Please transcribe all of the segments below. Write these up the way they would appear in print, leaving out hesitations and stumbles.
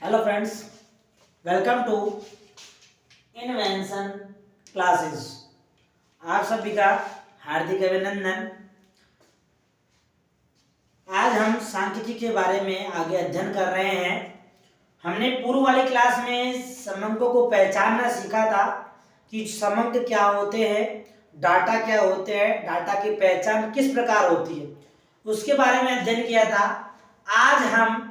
Hello friends, welcome to invention classes. आप सभी का हार्दिक अभिनंदन। आज हम सांख्यिकी के बारे में आगे अध्ययन कर रहे हैं। हमने पूर्व वाली क्लास में समंकों को पहचानना सीखा था कि समंक क्या होते हैं, डाटा क्या होते हैं, डाटा की पहचान किस प्रकार होती है, उसके बारे में अध्ययन किया था। आज हम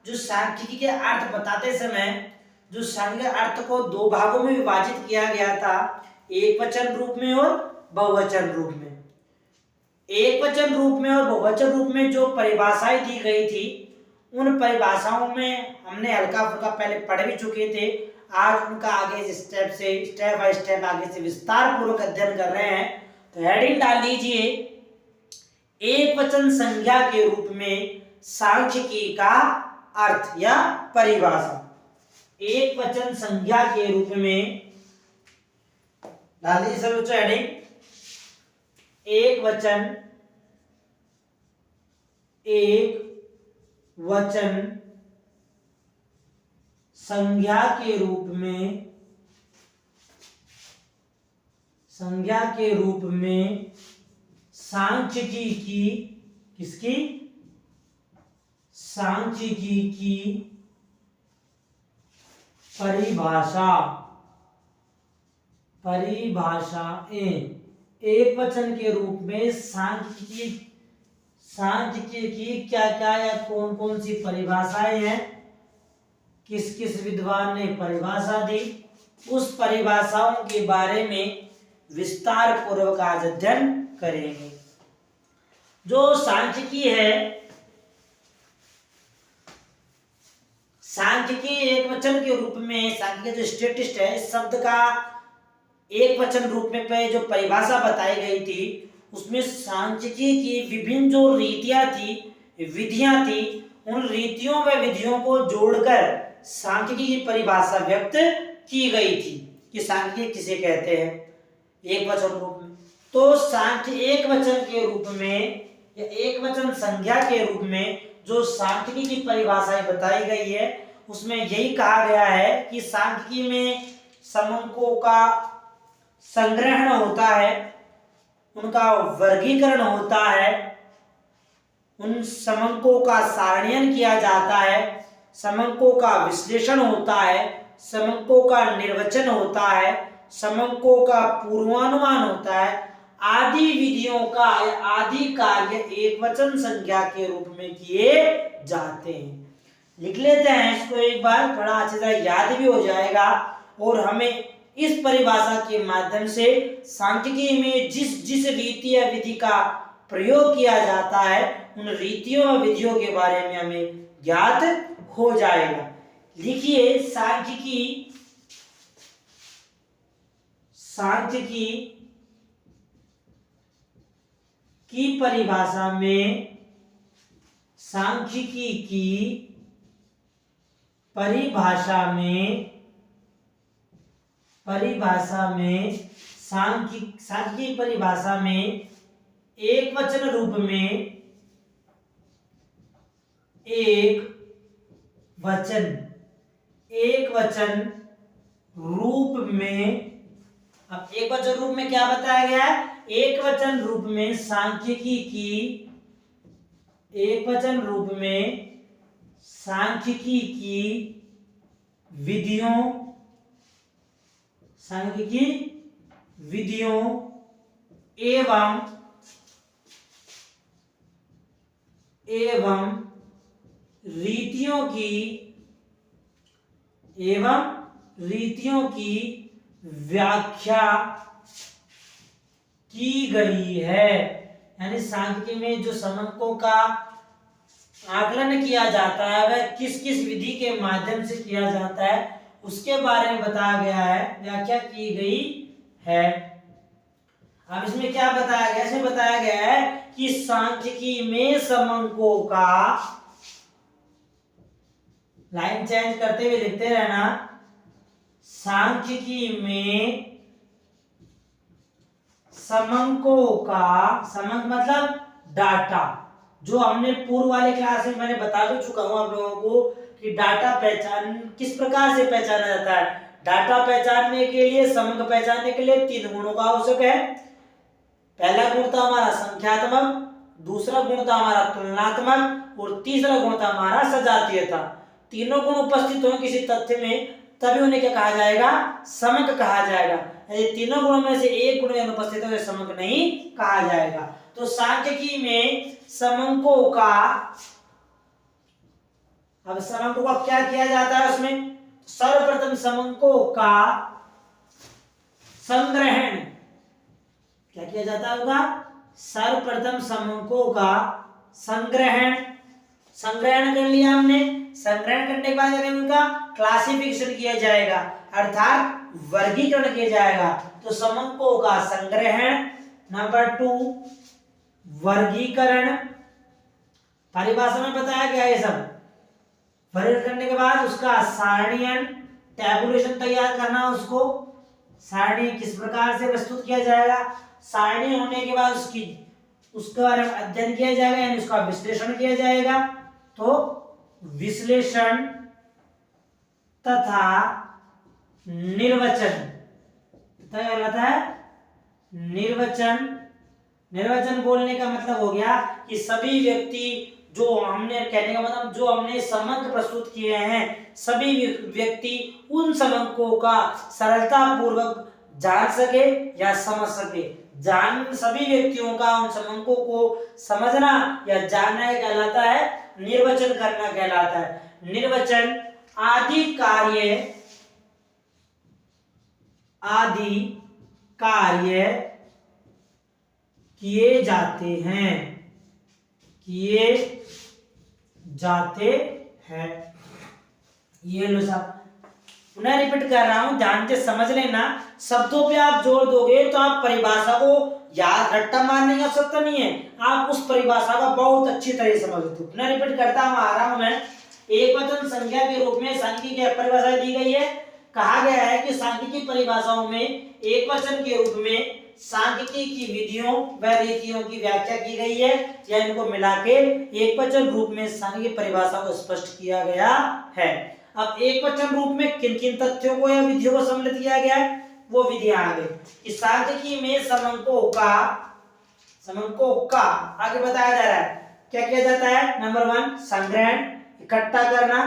जो सांख्यिकी के अर्थ बताते समय जो सांख्यिकी अर्थ को दो भागों में विभाजित किया गया था, एक वचन रूप में और बहुवचन रूप में। एक वचन रूप में और बहुवचन रूप में जो परिभाषाएं दी गई थी, उन परिभाषाओं में हमने हल्का फुल्का पहले पढ़ भी चुके थे। आज उनका आगे स्टेप बाय स्टेप आगे से विस्तार पूर्वक अध्ययन कर रहे हैं। तो हेडिंग डाल लीजिए, एक वचन संज्ञा के रूप में सांख्यिकी का अर्थ या परिभाषा। एक वचन संज्ञा के रूप में डाल दीजिए सब बच्चों हेडिंग, एक वचन संज्ञा के रूप में सांख्यिकी की किसकी सांख्यिकी की परिभाषाएं। एक वचन के रूप में सांख्यिकी की क्या क्या या कौन कौन सी परिभाषाएं हैं, किस किस विद्वान ने परिभाषा दी, उस परिभाषाओं के बारे में विस्तार पूर्वक आज अध्ययन करेंगे। जो सांख्यिकी है, सांख्यिकी एक वचन के रूप में, सांख्यिकी जो स्टेटिस्ट है, इस शब्द का एक वचन रूप में पे जो परिभाषा बताई गई थी, उसमें सांख्यिकी की विभिन्न जो रीतियां थी, विधियां थी, उन रीतियों व विधियों को जोड़कर सांख्यिकी की परिभाषा व्यक्त की गई थी कि सांख्यिकी किसे कहते हैं एक वचन रूप में। तो सांख्य एक वचन के रूप में या एक वचन संज्ञा के रूप में जो सांख्यिकी की परिभाषाएं बताई गई है, उसमें यही कहा गया है कि सांख्यिकी में समंकों का संग्रहण होता है, उनका वर्गीकरण होता है, उन समंकों का सारणीयन किया जाता है, समंकों का विश्लेषण होता है, समंकों का निर्वचन होता है, समंकों का पूर्वानुमान होता है, आदि विधियों का आदि कार्य एक वचन संज्ञा के रूप में किए जाते हैं। लिख लेते हैं इसको एक बार, थोड़ा अच्छी तरह याद भी हो जाएगा और हमें इस परिभाषा के माध्यम से सांख्यिकी में जिस जिस रीति या विधि का प्रयोग किया जाता है, उन रीतियों और विधियों के बारे में हमें ज्ञात हो जाएगा। लिखिए, सांख्यिकी की परिभाषा में, सांख्यिकी की परिभाषा में सांख्यिकी परिभाषा में एक वचन रूप में, एक वचन रूप में, अब एक वचन रूप में क्या बताया गया है, एक वचन रूप में सांख्यिकी की, एक वचन रूप में सांख्यिकी की विधियों एवं रीतियों की व्याख्या की गई है। यानी सांख्यिकी में जो समंकों का आकलन किया जाता है, वह किस किस विधि के माध्यम से किया जाता है, उसके बारे में बताया गया है, व्याख्या की गई है। अब इसमें क्या बताया गया, इसमें बताया गया है कि सांख्यिकी में समंकों का, लाइन चेंज करते हुए लिखते रहना, सांख्यिकी में समंकों का, समंक मतलब डाटा, जो हमने पूर्व वाले क्लास में मैंने बता भी चुका हूं आप लोगों को कि डाटा पहचान किस प्रकार से पहचाना जाता है। डाटा पहचानने के लिए, समग्र पहचानने के लिए 3 गुणों का आवश्यक है। पहला गुण था हमारा संख्यात्मक, दूसरा गुण था हमारा तुलनात्मक और तीसरा गुण था हमारा सजातीयता। तीनों गुण उपस्थित हो किसी तथ्य में तभी उन्हें क्या कहा जाएगा, समग्र कहा जाएगा। यदि तीनों गुणों में से एक गुण अनुपस्थित है तो समग्र नहीं कहा जाएगा। तो सांख्यिकी में समंकों का, अब समंकों का क्या किया जाता है, उसमें सर्वप्रथम समंकों का संग्रहण क्या किया जाता होगा, सर्वप्रथम समंकों का संग्रहण कर लिया हमने। संग्रहण करने के बाद उनका क्लासिफिकेशन किया जाएगा, अर्थात वर्गीकरण किया जाएगा। तो समंकों का संग्रहण, नंबर 2 वर्गीकरण, परिभाषा में बताया गया ये सब। वर्गीकरण करने के बाद उसका सारणीयन, टैबुलेशन तैयार करना, उसको सारणी किस प्रकार से प्रस्तुत किया जाएगा। सारणी होने के बाद उसके बारे में अध्ययन किया जाएगा, यानी उसका विश्लेषण किया जाएगा। तो विश्लेषण तथा निर्वचन कहलाता है। निर्वचन बोलने का मतलब हो गया कि सभी व्यक्ति, जो हमने कहने का मतलब जो हमने समंक प्रस्तुत किए हैं, सभी व्यक्ति उन समंकों का सरलता पूर्वक जान सके या समझ सके। सभी व्यक्तियों का उन समंकों को समझना या जानना कहलाता है, निर्वचन करना कहलाता है। निर्वचन आदि कार्य किए जाते हैं। ये लो साहब, पुनः रिपीट कर रहा हूं, ध्यान से समझ लेना। शब्दों पे आप जोड़ दोगे तो आप परिभाषा को याद रट्टा मारने की आवश्यकता नहीं है, आप उस परिभाषा का बहुत अच्छी तरह से समझते हो। पुनः रिपीट करता हूं, आ रहा हूं मैं। एकवचन संख्या के रूप में सांख्यिकी की परिभाषा दी गई है। कहा गया है कि सांख्यिकी परिभाषाओं में एकवचन के रूप में सांख्यिकी की विधियों व रीतियों की व्याख्या की गई है, या इनको मिला के एकवचन रूप में सांख्यिकी परिभाषा को स्पष्ट किया गया है। अब एकवचन रूप में किन किन तथ्यों को या विधियों को सम्मिलित किया गया है, वो विधियां आ गई। इस सांख्यिकी में समंकों का आगे बताया जा रहा है, क्या किया जाता है। नंबर 1 संग्रहण, इकट्ठा करना,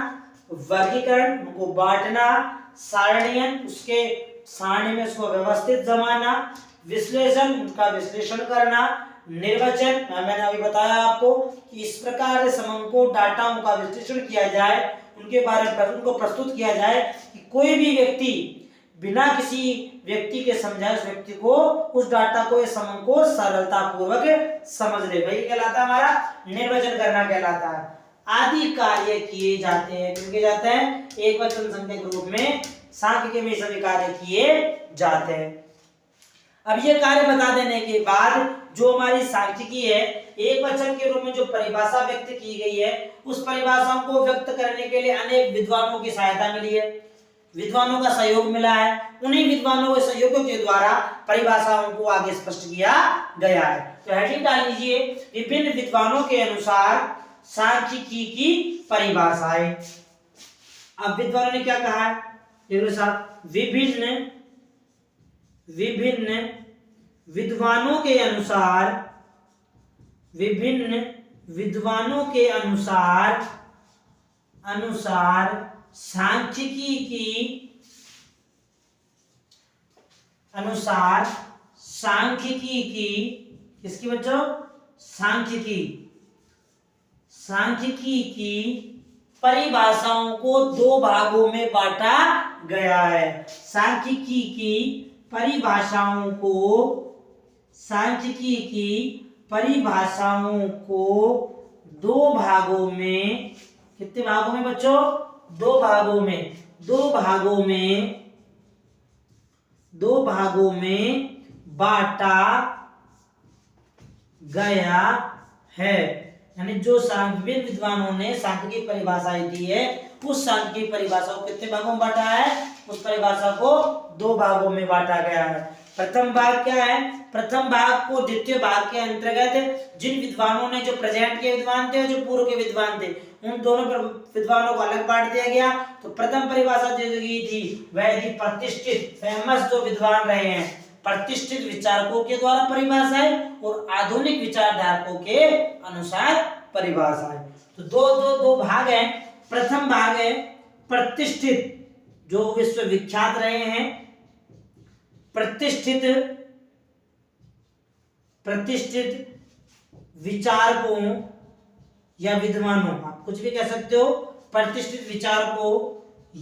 वर्गीकरण, उनको बांटना, सारणीयन, उसके सारणी में उसको व्यवस्थित जमाना, विश्लेषण, उनका विश्लेषण करना, निर्वचन, मैंने अभी बताया आपको कि इस प्रकार से समंकों डाटाओं का विश्लेषण किया जाए, उनके बारे में उनको प्रस्तुत किया जाए कि कोई भी व्यक्ति बिना किसी व्यक्ति के समझाए उस व्यक्ति को, उस डाटा को, इस समंक को सरलता पूर्वक समझ ले, वही कहलाता है हमारा निर्वचन करना कहलाता है। आदि कार्य किए जाते हैं, किए जाते हैं एकवचन संख्या के रूप में सांख्यिकी में सभी कार्य किए जाते हैं। अब ये कार्य बता देने के बाद जो हमारी सांख्यिकी है, एक वचन के रूप में जो परिभाषा व्यक्त की गई है, उस परिभाषा को व्यक्त करने के लिए अनेक विद्वानों की सहायता मिली है, विद्वानों का सहयोग मिला है। उन्हीं विद्वानों के सहयोग के द्वारा परिभाषाओं को आगे स्पष्ट किया गया है। तो हेडिंग डाल लीजिए, विभिन्न विद्वानों के अनुसार सांख्यिकी की परिभाषाएं। अब विद्वानों ने क्या कहा है, विभिन्न विद्वानों के अनुसार, विभिन्न विद्वानों के अनुसार सांख्यिकी की किसकी बच्चों, सांख्यिकी की परिभाषाओं को दो भागों में बांटा गया है। सांख्यिकी की परिभाषाओं को दो भागों में, कितने भागों में बच्चों, दो भागों में बांटा गया है। यानी जो विभिन्न विद्वानों ने सांख्यिकी परिभाषाएं दी है, उस सांख्यिकी परिभाषा को कितने भागों में बांटा है, उस परिभाषा को दो भागों में बांटा गया है। प्रथम भाग क्या है, प्रथम भाग को द्वितीय भाग के अंतर्गत जिन विद्वानों ने, जो प्रेजेंट के विद्वान थे और जो पूर्व के विद्वान थे, उन दोनों विद्वानों को अलग बांट दिया गया। तो प्रथम परिभाषा जो दी थी वह थी प्रतिष्ठित, फेमस जो विद्वान रहे हैं प्रतिष्ठित विचारकों के द्वारा परिभाषा है, और आधुनिक विचारधारकों के अनुसार परिभाषा है। तो दो भाग हैं। प्रथम भाग है प्रतिष्ठित, जो विश्वविख्यात रहे हैं, प्रतिष्ठित विचारकों या विद्वानों, आप कुछ भी कह सकते हो, प्रतिष्ठित विचारकों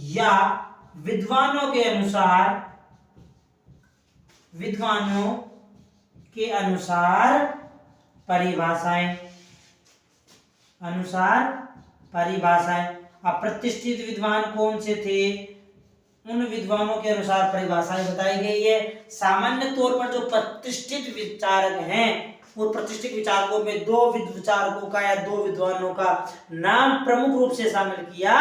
या विद्वानों के अनुसार परिभाषाएं, अब प्रतिष्ठित विद्वान कौन से थे, उन विद्वानों के अनुसार परिभाषाएं बताई गई है। सामान्य तौर पर जो प्रतिष्ठित विचारक हैं, और प्रतिष्ठित विचारकों में दो विचारकों का या दो विद्वानों का नाम प्रमुख रूप से शामिल किया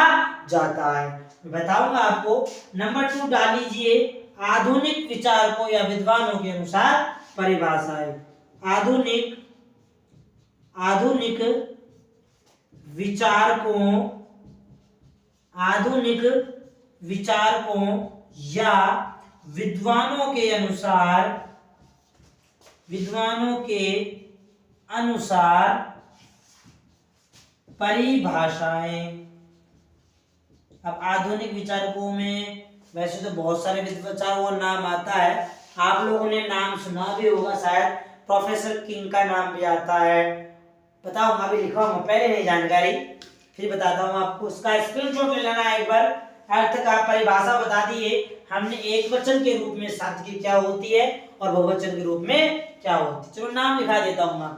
जाता है। मैं बताऊंगा आपको। नंबर 2 डाल लीजिए, आधुनिक विचारकों या विद्वानों के अनुसार परिभाषा है। आधुनिक विचारकों या विद्वानों के अनुसार परिभाषाएं। अब आधुनिक विचारकों में वैसे तो बहुत सारे विचारकों का नाम आता है, आप लोगों ने नाम सुना भी होगा शायद, प्रोफेसर किंग का नाम भी आता है, बताऊंगा, अभी लिखा हूँ, पहले नहीं जानकारी, फिर बताता हूँ आपको। उसका स्क्रीनशॉट ले लेना एक बार। अर्थ का परिभाषा बता दिए हमने, एक वचन के रूप में सांख्यिकी क्या होती है और बहुवचन के रूप में क्या होती है। चलो नाम लिखा देता हूं मैं।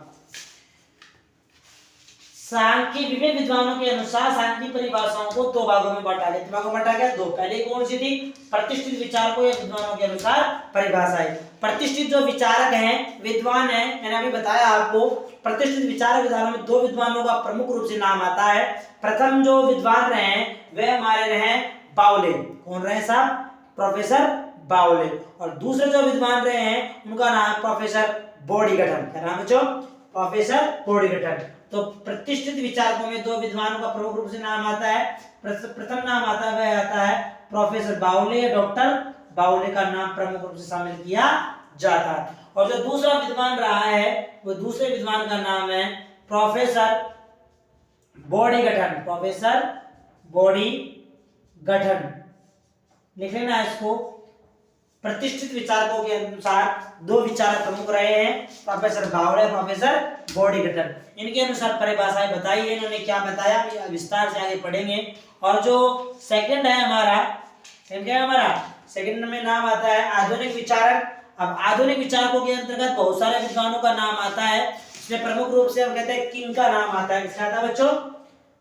सांख्यिकी विभिन्न विद्वानों के अनुसार सांख्यिकी परिभाषाओं को दो भागों में बांटा गया। दो, पहले कौन सी थी, प्रतिष्ठित विचारकों या विद्वानों के अनुसार परिभाषाएं। प्रतिष्ठित जो विचारक हैं, विद्वान हैं, मैंने अभी बताया आपको, प्रतिष्ठित विचारक विद्वानों में दो विद्वानों का प्रमुख रूप से नाम आता है। प्रथम जो विद्वान रहे हैं वे हमारे रहे बाउले, कौन रहे साहब, प्रोफेसर बाउले, और दूसरे जो विद्वान रहे हैं उनका नाम प्रोफेसर बॉडीगटन। क्या नाम है बच्चों, प्रोफेसर बॉडीगटन। तो प्रतिष्ठित विचारकों में दो विद्वानों का प्रमुख रूप से नाम आता है। प्रथम नाम आता है वह आता है प्रोफेसर बाउले, डॉक्टर बाउले का नाम प्रमुख रूप से शामिल किया जाता है। और जो दूसरा विद्वान रहा है वो दूसरे विद्वान का नाम है प्रोफेसर बॉडीगटन, प्रोफेसर बॉडीगटन, लिख लेना इसको। प्रतिष्ठित विचारकों के अनुसार दो विचारक प्रमुख रहे हैं, प्रोफेसर बावले, प्रोफेसर बॉडीगटन। इनके अनुसार परिभाषाएं बताई है, इन्होंने क्या बताया विस्तार से आगे पढ़ेंगे। और जो सेकंड है हमारा, सेकंड में नाम आता है आधुनिक विचारक। अब आधुनिक विचारकों के अंतर्गत बहुत सारे विद्वानों का नाम आता है, इसमें प्रमुख रूप से हम कहते हैं किंग का नाम आता है। किसका आता है बच्चों,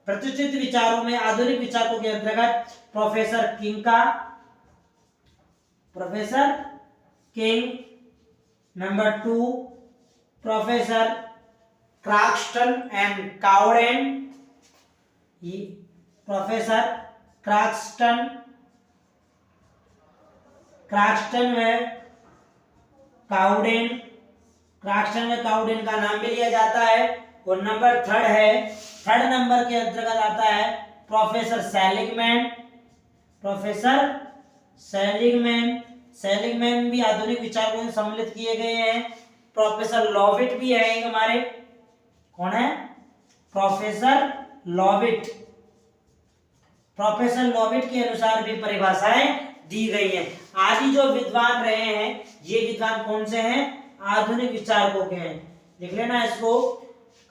प्रतिष्ठित विचारों में आधुनिक विचारकों के अंतर्गत professor King, number 2 professor Croxton and Cowden, professor Croxton में काउडेन का नाम भी लिया जाता है। और नंबर 3 है, थर्ड नंबर के अंतर्गत आता है प्रोफेसर सेलिगमैन भी आधुनिक विचारकों में सम्मिलित किए गए हैं। प्रोफेसर लॉविट भी है एक हमारे, कौन है, प्रोफेसर लॉविट के अनुसार भी परिभाषाएं दी गई हैं। आदि जो विद्वान रहे हैं ये विद्वान कौन से हैं, आधुनिक विचारकों के हैं। लिख लेना इसको,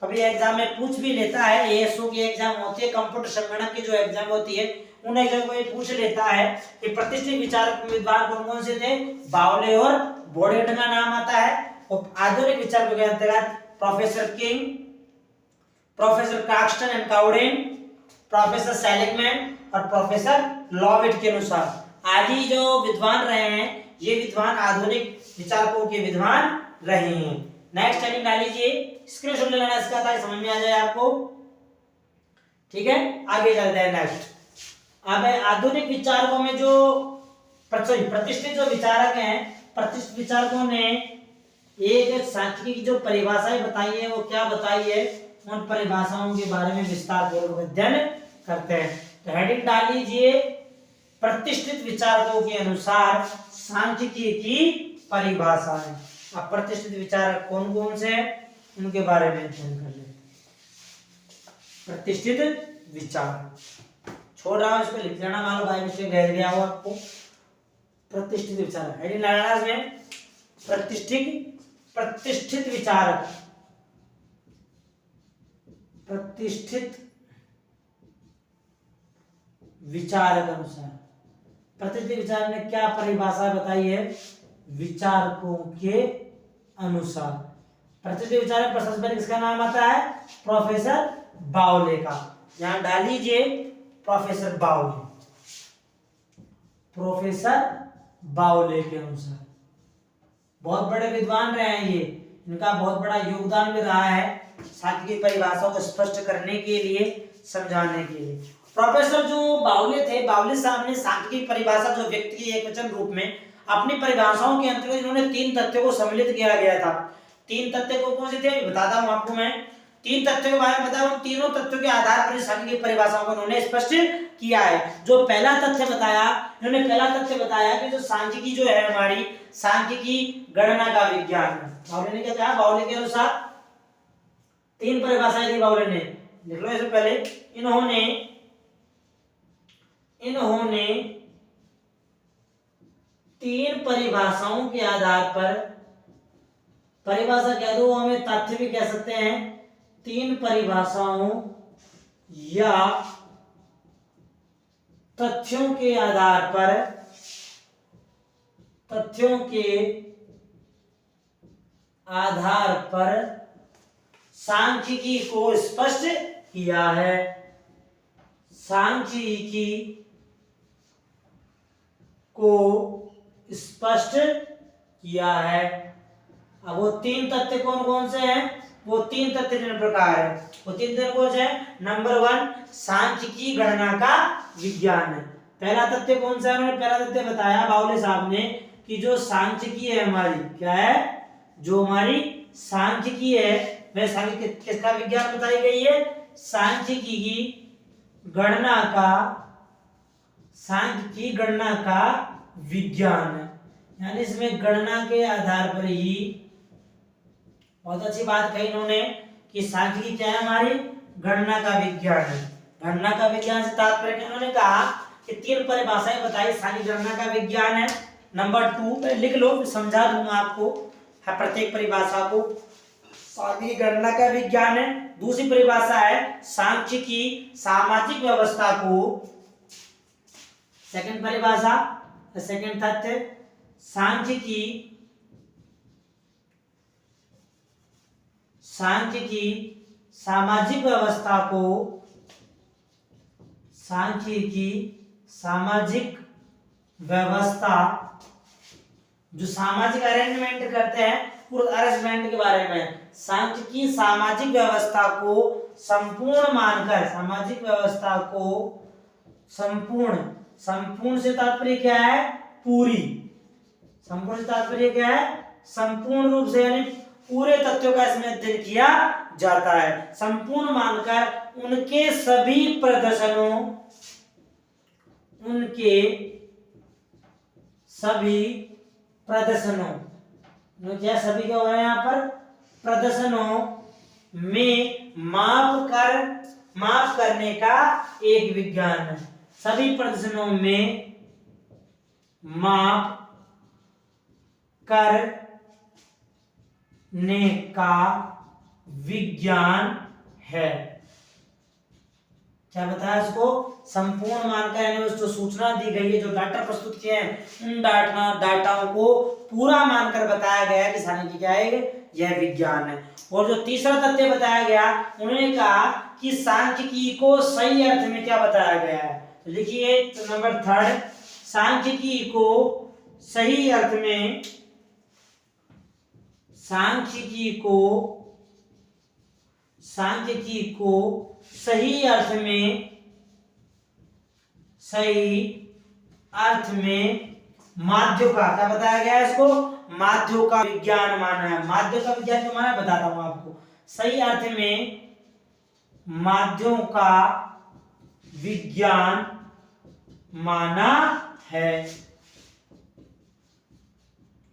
कभी एग्जाम में पूछ भी लेता है, एएसओ की एग्जाम होती है, कंप्यूटर संगणक की जो एग्जाम होती है उन एग्जाम को ये पूछ लेता है कि प्रतिष्ठित विचारक विद्वान कौन कौन से थे, बावले और बॉडीगटन का नाम आता है। और आधुनिक विचारकों के अंतर्गत professor King, professor Croxton and Cowden, professor Seligman और प्रोफेसर लॉविट के अनुसार आदि जो विद्वान रहे हैं ये विद्वान आधुनिक विचारकों के विद्वान रहे हैं। नेक्स्ट हेडिंग डाल लीजिए, स्क्रीनशॉट ले लेना इसका ताकि समझ में आ जाए आपको। ठीक है, आगे चलते हैं नेक्स्ट। अब आधुनिक विचारकों में जो प्रतिष्ठित जो विचारक हैं, प्रतिष्ठित विचारकों ने एक सांख्यिकी की जो परिभाषाएं बताई है वो क्या बताई है, उन परिभाषाओं के बारे में विस्तार पूर्वक अध्ययन करते हैं। तो हेडिंग डाल लीजिए, प्रतिष्ठित विचारकों के अनुसार सांख्यिकी की परिभाषा है। अब प्रतिष्ठित विचारक कौन कौन से हैं उनके बारे में अध्ययन कर लेते हैं। प्रतिष्ठित विचार छोड़ रहा हूं, इसको लिख लेना, मान लो बाई मिस्टेक रह गया हो आपको। प्रतिष्ठित विचारक हेडिंग लगाना इसमें, प्रतिष्ठित विचारक, प्रतिष्ठित विचारक अनुसार, प्रतिष्ठित विचार ने क्या परिभाषा बताई है विचारकों के अनुसार। प्रतिष्ठित विचारक पर सबसे पहले किसका नाम आता है, प्रोफेसर बावले का। यहां डाल लीजिए प्रोफेसर बावले, प्रोफेसर बावले के अनुसार। बहुत बड़े विद्वान रहे हैं ये, इनका बहुत बड़ा योगदान भी रहा है सांख्यिकी की परिभाषाओं को स्पष्ट करने के लिए, समझाने के लिए। प्रोफेसर जो बावले थे, बावले साहब ने सांख्यिकी परिभाषा जो व्यक्त की एकवचन रूप में, अपनी परिभाषाओं के अंतर्गत इन्होंने 3 तथ्यों को सम्मिलित किया गया था। 3 तथ्य को कौन से थे बताता हूं आपको मैं। 3 तथ्यों के बारे में बता रहा हूं, तीनों तथ्यों के आधार पर सांख्यिकी की परिभाषाओं को उन्होंने स्पष्ट किया है। जो पहला तथ्य बताया, इन्होंने पहला तथ्य बताया कि जो सांख्यिकी जो है हमारी, सांख्यिकी गणना का विज्ञान है। बावले ने क्या कहा, बावले के अनुसार 3 परिभाषाएं दी बावले ने, लिख लो इससे पहले। इन्होंने 3 परिभाषाओं के आधार पर, परिभाषा कह दो हमें तथ्य भी कह सकते हैं, 3 परिभाषाओं या तथ्यों के आधार पर, तथ्यों के आधार पर सांख्यिकी को स्पष्ट किया है, सांख्यिकी को स्पष्ट किया है। अब वो 3 तथ्य कौन कौन से हैं, वो 3 तथ्य निम्न प्रकार है। वो 3 तथ्य कौन से हैं, नंबर 1 सांख्यिकी गणना का विज्ञान है। पहला तथ्य कौन सा है, उन्होंने पहला तथ्य बताया बावले साहब ने कि जो सांख्यिकी है हमारी, क्या है, जो हमारी सांख्यिकी है, वह सांख्यिकी किसका विज्ञान बताई गई है, सांख्यिकी की गणना का, सांख्यिकी गणना का विज्ञान है। यानी इसमें गणना के आधार पर ही, बहुत अच्छी बात कही इन्होंने कि सांख्यिकी क्या है हमारी, गणना का विज्ञान है। गणना का विज्ञान से तात्पर्य क्या, उन्होंने कहा कि 3 परिभाषाएं बताई, सांख्यिकी गणना का विज्ञान है। नंबर 2 लिख लो, समझा दूंगा आपको प्रत्येक परिभाषा को। सांख्यिकी गणना का विज्ञान है। दूसरी परिभाषा है सांख्यिकी सामाजिक व्यवस्था को, सेकंड परिभाषा, सेकंड तथ्य, सांख्यिकी सामाजिक व्यवस्था को, सांख्यिकी सामाजिक व्यवस्था, जो सामाजिक अरेंजमेंट करते हैं, पूरे अरेंजमेंट के बारे में, सांख्यिकी सामाजिक व्यवस्था को संपूर्ण मानकर, सामाजिक व्यवस्था को संपूर्ण, संपूर्ण से तात्पर्य क्या है, पूरी, संपूर्ण से तात्पर्य क्या है, संपूर्ण रूप से, यानी पूरे तथ्यों का इसमें अध्ययन किया जाता है। संपूर्ण मानकर उनके सभी प्रदर्शनों, उनके सभी प्रदर्शनों, क्या सभी क्या हो रहा है यहाँ पर, प्रदर्शनों में माप करने का एक विज्ञान है। सभी प्रदर्शनों में माप करने का विज्ञान है। क्या बताया इसको, संपूर्ण मानकर, यानी जो सूचना दी गई है, जो डाटा प्रस्तुत किए हैं, उन डाटाओं को पूरा मानकर बताया गया है कि सांख्यिकी क्या है, यह विज्ञान है। और जो तीसरा तथ्य बताया गया, उन्होंने कहा कि सांख्यिकी को सही अर्थ में क्या बताया गया है, तो लिखिए नंबर 3, सांख्यिकी को सही अर्थ में, सांख्यिकी को सही अर्थ में माध्यों का, क्या बताया गया है इसको, माध्यों का विज्ञान माना है। माध्यों का विज्ञान क्यों माना है बताता हूं आपको। सही अर्थ में माध्ययों का विज्ञान माना है।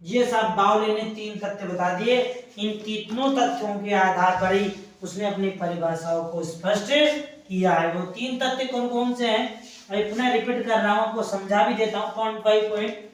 ये सब बावले ने 3 तथ्य बता दिए। इन तीनों तथ्यों के आधार पर ही उसने अपनी परिभाषाओं को स्पष्ट किया है। वो 3 तथ्य कौन कौन से हैं, मैं पुनः रिपीट कर रहा हूं, आपको समझा भी देता हूं। पॉइंट बाय पॉइंट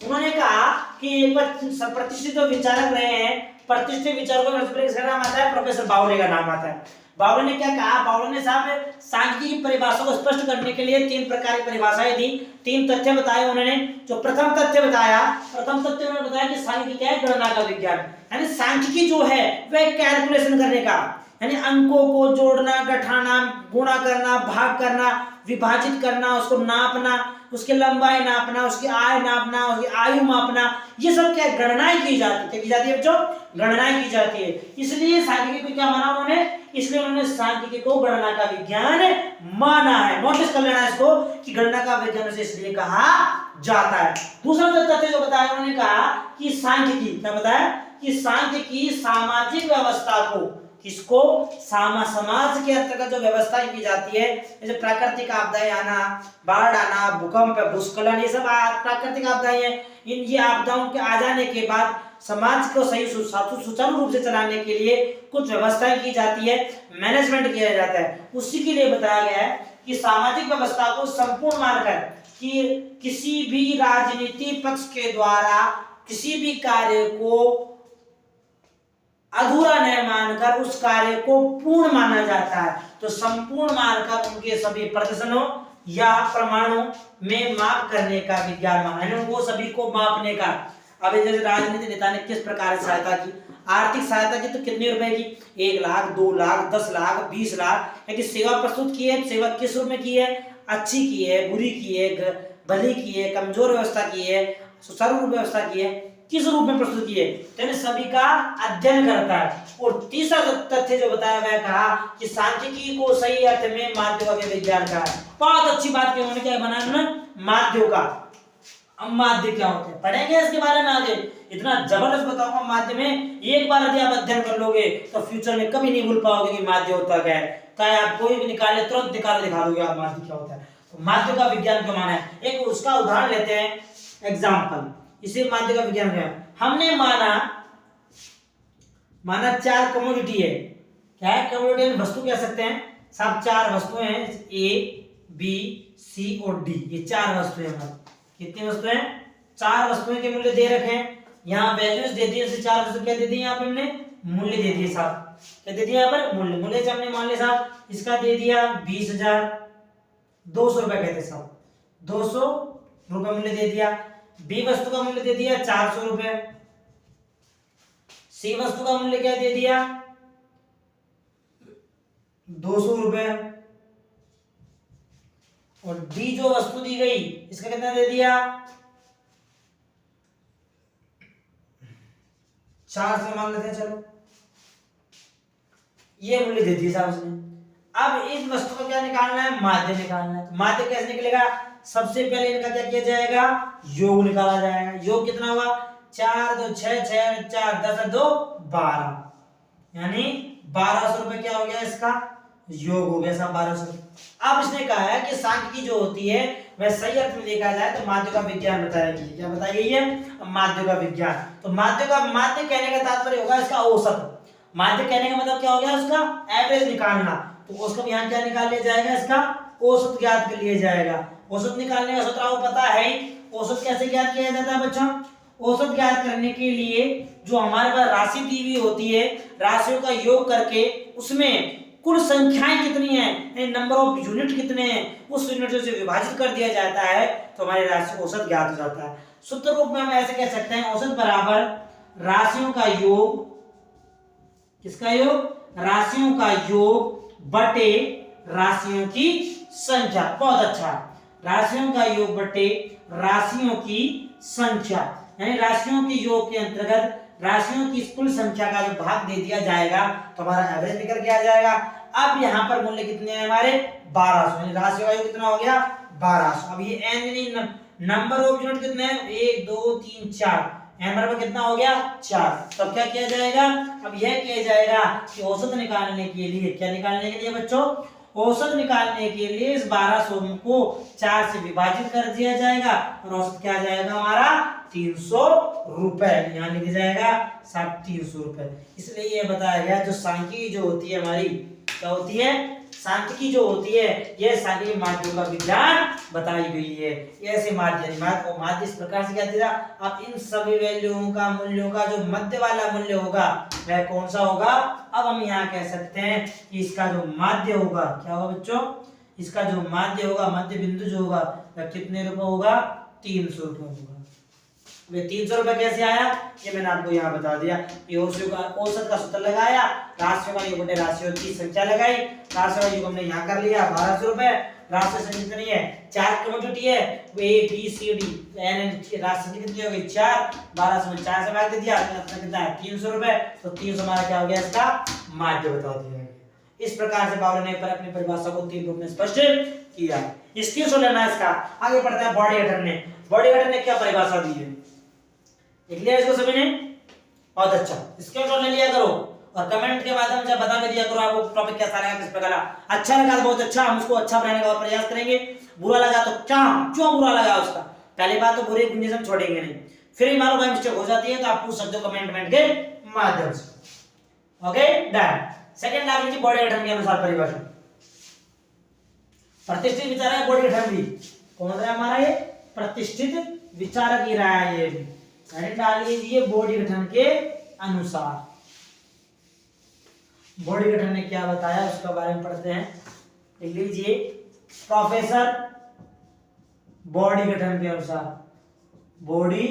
उन्होंने कहा कि एक बार प्रतिष्ठित जो विचारक रहे हैं, प्रतिष्ठित विचारकों में का नाम आता है प्रोफेसर बावले का नाम आता है। बावले ने क्या कहा, बावले ने साहब सांख्यिकी की परिभाषा को स्पष्ट करने के लिए 3 प्रकार की परिभाषाएं दी, 3 तथ्य बताए उन्होंने। जो प्रथम तथ्य बताया, उन्होंने बताया कि सांख्यिकी क्या है, गणना का विज्ञान। यानी सांख्यिकी जो है वह कैलकुलेशन करने का, यानी अंकों को जोड़ना, घटाना, गुणा करना, भाग करना, विभाजित करना, उसको नापना, उसकी लंबाई नापना, उसकी आय नापना, उसकी आयु मापना, ये सब क्या गणनाएं की जाती है। क्या की जाती है बच्चों, गणनाएं की जाती है। इसलिए सांख्यिकी को क्या माना उन्होंने, इसलिए उन्होंने सांख्यिकी को गणना का विज्ञान माना है। नोटिस कर लेना इसको कि गणना का विज्ञान से इसलिए कहा जाता है। दूसरा तथ्य जो बताया उन्होंने कहा कि सांख्यिकी क्या बताया कि सांख्यिकी सामाजिक व्यवस्था को, किसको, समाज के अंतर्गत जो व्यवस्था की जाती है, जैसे प्राकृतिक आपदाएं आना, बाढ़ आना, भूकंप, भूस्खलन, ये सब प्राकृतिक आपदाएं हैं। इन ये आपदाओं के आ जाने के बाद समाज को सही सुचारू रूप से चलाने के लिए कुछ व्यवस्थाएं की जाती है, मैनेजमेंट किया जाता है। उसी के लिए बताया गया है कि सामाजिक व्यवस्था को संपूर्ण मानकर कि किसी भी राजनीतिक पक्ष के द्वारा किसी भी कार्य को अधूरा नहीं मानकर उस कार्य को पूर्ण माना जाता है। तो संपूर्ण मानकर उनके सभी प्रदर्शनों या प्रमाणों में माप करने का विज्ञान माना है, वो सभी को मापने का। अब जैसे राजनीतिक नेता ने किस प्रकार से सहायता की, आर्थिक सहायता की तो कितने रुपए की, 1 लाख, 2 लाख, 10 लाख, 20 लाख, यानी सेवा प्रस्तुत की है, सेवा किस रूप में की है, अच्छी की है, बुरी की है, भली की है, कमजोर व्यवस्था की है, सुचारू रूप व्यवस्था की है, किस रूप में प्रस्तुत की है, तो सभी का अध्ययन करता है। और तीसरा तथ्य जो बताया गया, कहा कि सांख्यिकी को सही अर्थ में माध्ययों का विज्ञान का है। बहुत अच्छी बात की उन्होंने, क्या बनाया उन्होंने, माध्ययों का। अब माध्य क्या होते हैं पढ़ेंगे इसके बारे में आगे, इतना जबरदस्त बताऊंगा माध्य में। एक बार यदि आप अध्ययन कर लोगे तो फ्यूचर में कभी नहीं भूल पाओगे कि माध्य होता क्या है। चाहे आप कोई भी निकाले तुरंत निकाल दिखा दोगे आप माध्य क्या होता है। तो माध्य का विज्ञान क्यों माना है, एक उसका उदाहरण लेते हैं, एग्जाम्पल। इसे माध्य का विज्ञान क्या है, हमने माना 4 कमोडिटी है। क्या है कमोडिटी, वस्तु कह सकते हैं साहब, 4 वस्तुएं हैं, ए बी सी और डी, ये 4 वस्तुएं हैं। कितनी वस्तुएं, 4 वस्तुएं के मूल्य दे रखे हैं। यहाँ वैल्यूज दे दिए, 4 वस्तु क्या दे दी, यहाँ पे हमने मूल्य दे दिए साहब, क्या दे दिया यहाँ पर मूल्य से हमने मान लिया साहब, इसका दे दिया 20,000, 200 रुपए कहते साहब, 200 रुपए मूल्य दे दिया। बी वस्तु का मूल्य दे दिया 400 रुपए, सी वस्तु का मूल्य क्या दे दिया 200 रुपए, और डी जो वस्तु दी गई इसका कितना दे दिया 400 मान लेते हैं, चलो ये मूल्य दे दिया साहब उसने। अब इस वस्तु को क्या निकालना है, माध्य निकालना है। तो माध्य कैसे निकलेगा, सबसे पहले इनका क्या किया जाएगा, योग निकाला जाएगा। योग कितना हुआ, 4 2 6 6 4 10 2 12, यानी 1200 रुपए क्या हो गया, इसका योग हो गया साहब 1200। अब इसने कहा है कि सांख्यिकी जो होती है वह सही अर्थ में देखा जाए तो माध्य का विज्ञान बताया गया। क्या बताया गई है, माध्य का विज्ञान। तो माध्य कहने का तात्पर्य होगा इसका औसत। माध्य कहने का मतलब क्या हो गया, उसका एवरेज निकालना। तो उसका यहाँ क्या निकाल लिया जाएगा, इसका औसत ज्ञात कर लिया जाएगा। औसत निकालने का सूत्र आपको पता है ही। औसत कैसे ज्ञात किया जाता है बच्चों, औसत ज्ञात करने के लिए जो हमारे पास राशि दी हुई होती है, राशियों का योग करके उसमें कुल संख्याएं कितनी है, नंबर ऑफ यूनिट कितने हैं, उस यूनिट से विभाजित कर दिया जाता है तो हमारी राशि औसत ज्ञात हो जाता है। सूत्र रूप में हम ऐसे कह सकते हैं, औसत बराबर राशियों का योग, किसका योग, राशियों का योग बटे राशियों की संख्या। बहुत अच्छा, राशियों का योग बटे राशियों की संख्या, यानी राशियों के योग के अंतर्गत राशियों की कुल संख्या का जो भाग दे दिया जाएगा तो हमारा एवरेज निकल के आ जाएगा। अब यहाँ पर मूल्य कितने हैं हमारे 1200, यानी राशि का योग कितना हो गया 1200। अब ये एन नंबर ऑफ यूनिट कितने हैं, 1 2 3 4, n बराबर कितना हो गया 4। तो अब क्या किया जाएगा, अब यह किया जाएगा कि औसत निकालने के लिए, क्या निकालने के लिए बच्चों, औसत निकालने के लिए इस 1200 को 4 से विभाजित कर दिया जाएगा और औसत क्या आ जाएगा हमारा 300 रुपए, यहाँ लिख जाएगा 300 रुपए। इसलिए ये बताया गया जो सांख्यिकी जो होती है हमारी, क्या होती है, सांख्यिकी जो होती है यह सांख्यिकी माध्यम का विज्ञान बताई गई है। ऐसे माध्य इस प्रकार से क्या दे रहा, अब इन सभी वैल्यूओं का, मूल्यों का जो मध्य वाला मूल्य होगा वह कौन सा होगा, अब हम यहाँ कह सकते हैं कि इसका जो माध्य होगा, क्या होगा बच्चों, इसका जो माध्य होगा, मध्य बिंदु जो होगा वह कितने रुपए होगा, 300 रुपए होगा। वे 300 रुपए कैसे आया, ये मैंने आपको यहाँ बता दिया। ये औसत का सूत्र लगाया, राशियों का योग राशियों की संख्या लगाई, राशियों का योग हमने यहाँ कर लिया 1200 रुपए। राशि संख्या कितनी है, 4 क्वांटिटी है, वो A B C D N, राशि संख्या कितनी हो गई 4, 1200 में 4 से भाग दे दिया, कितना है 300 रुपए। तो 300 हमारा क्या हो गया, इसका माध्य बता दिया। इस प्रकार से बावले ने पर अपनी परिभाषा को 3 रूप में स्पष्ट किया। स्क्रीनशॉट लेना है इसका। आगे बढ़ता है बॉडी गठन ने। बॉडी गठन ने क्या परिभाषा दी है, लिख लिया इसको सभी ने, बहुत अच्छा, स्क्रीनशॉट ले लिया करो और कमेंट के माध्यम से बता भी दिया करो आपको टॉपिक कैसा लगा, किस प्रकार अच्छा लगा तो बहुत अच्छा, हम उसको अच्छा बनाने का और प्रयास करेंगे, बुरा लगा तो क्या, क्यों बुरा लगा उसका, पहली बात तो बुरी गुंजाइश हम छोड़ेंगे नहीं, फिर भी मान लो कोई मिस्टेक हो जाती है तो आप पूछ सकते हो कमेंट के माध्यम से। Okay done. सेकंड आप लीजिए बॉडी गठन के अनुसार परिभाषा। प्रतिष्ठित विचारक बॉडी गठन भी कौन रहा हमारा, ये प्रतिष्ठित विचारक ही रहा है, ये भी डाल लीजिए बॉडी गठन के अनुसार। बॉडी गठन ने क्या बताया उसके बारे में पढ़ते हैं, लिख लीजिए प्रोफेसर बॉडी गठन के अनुसार, बॉडी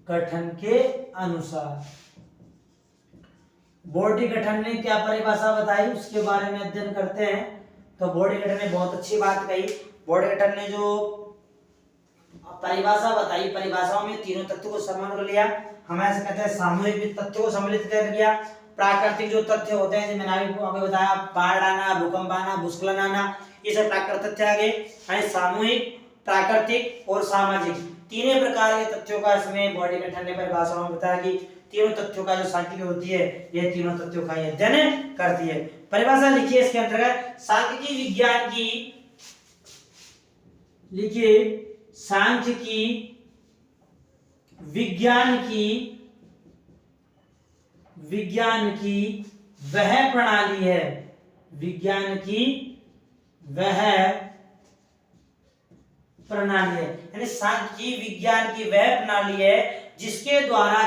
गठन के अनुसार। बॉडी गठन ने क्या परिभाषा बताई उसके बारे में अध्ययन करते हैं। तो बॉडी गठन ने बहुत अच्छी बात कही। बॉडी गठन ने जो परिभाषा बताई, परिभाषाओं में तीनों तत्वों को सम्मिलित कर लिया। हम ऐसे कहते हैं सामूहिक तथ्यों को सम्मिलित कर लिया। प्राकृतिक जो तथ्य होते हैं, जैसे मैंने आपको बताया, बाढ़ आना, भूकंप आना, भूस्खलन आना, ये सब प्राकृतिक तथ्य आ गए। सामूहिक, प्राकृतिक और सामाजिक, तीनों प्रकार के तथ्यों का इसमें बॉडी गठन ने परिभाषाओं में बताया कि तीनों तथ्यों का जो सांख्यिकी होती है यह तीनों तथ्यों का अध्ययन करती है। परिभाषा लिखिए इसके अंतर्गत, सांख्यिकी विज्ञान की, लिखिए सांख्यिकी विज्ञान की वह प्रणाली है, विज्ञान की वह प्रणाली है, यानी सांख्यिकी विज्ञान की वह प्रणाली है जिसके द्वारा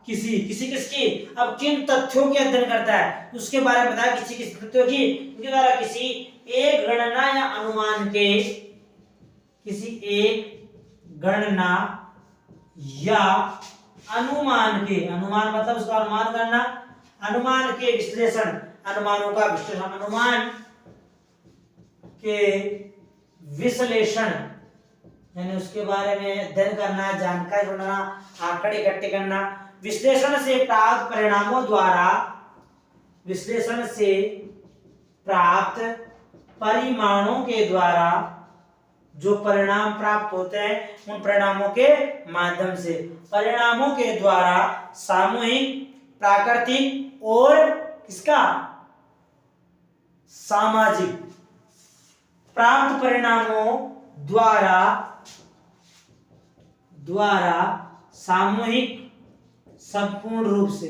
किसकी, अब किन तथ्यों के अध्ययन करता है उसके बारे में बताया, किसी तथ्यों की, उनके द्वारा किसी एक गणना या अनुमान के, किसी एक गणना या अनुमान के, अनुमान मतलब उसका अनुमान करना, अनुमान के विश्लेषण, अनुमानों का विश्लेषण, अनुमान के विश्लेषण यानी उसके बारे में अध्ययन करना, जानकारी ढूंढना, आंकड़े इकट्ठे करना, विश्लेषण से प्राप्त परिणामों द्वारा, विश्लेषण से प्राप्त परिमाणों के द्वारा जो परिणाम प्राप्त होते हैं उन परिणामों के माध्यम से, परिणामों के द्वारा सामूहिक, प्राकृतिक और किसका, सामाजिक, प्राप्त परिणामों द्वारा सामूहिक, संपूर्ण रूप से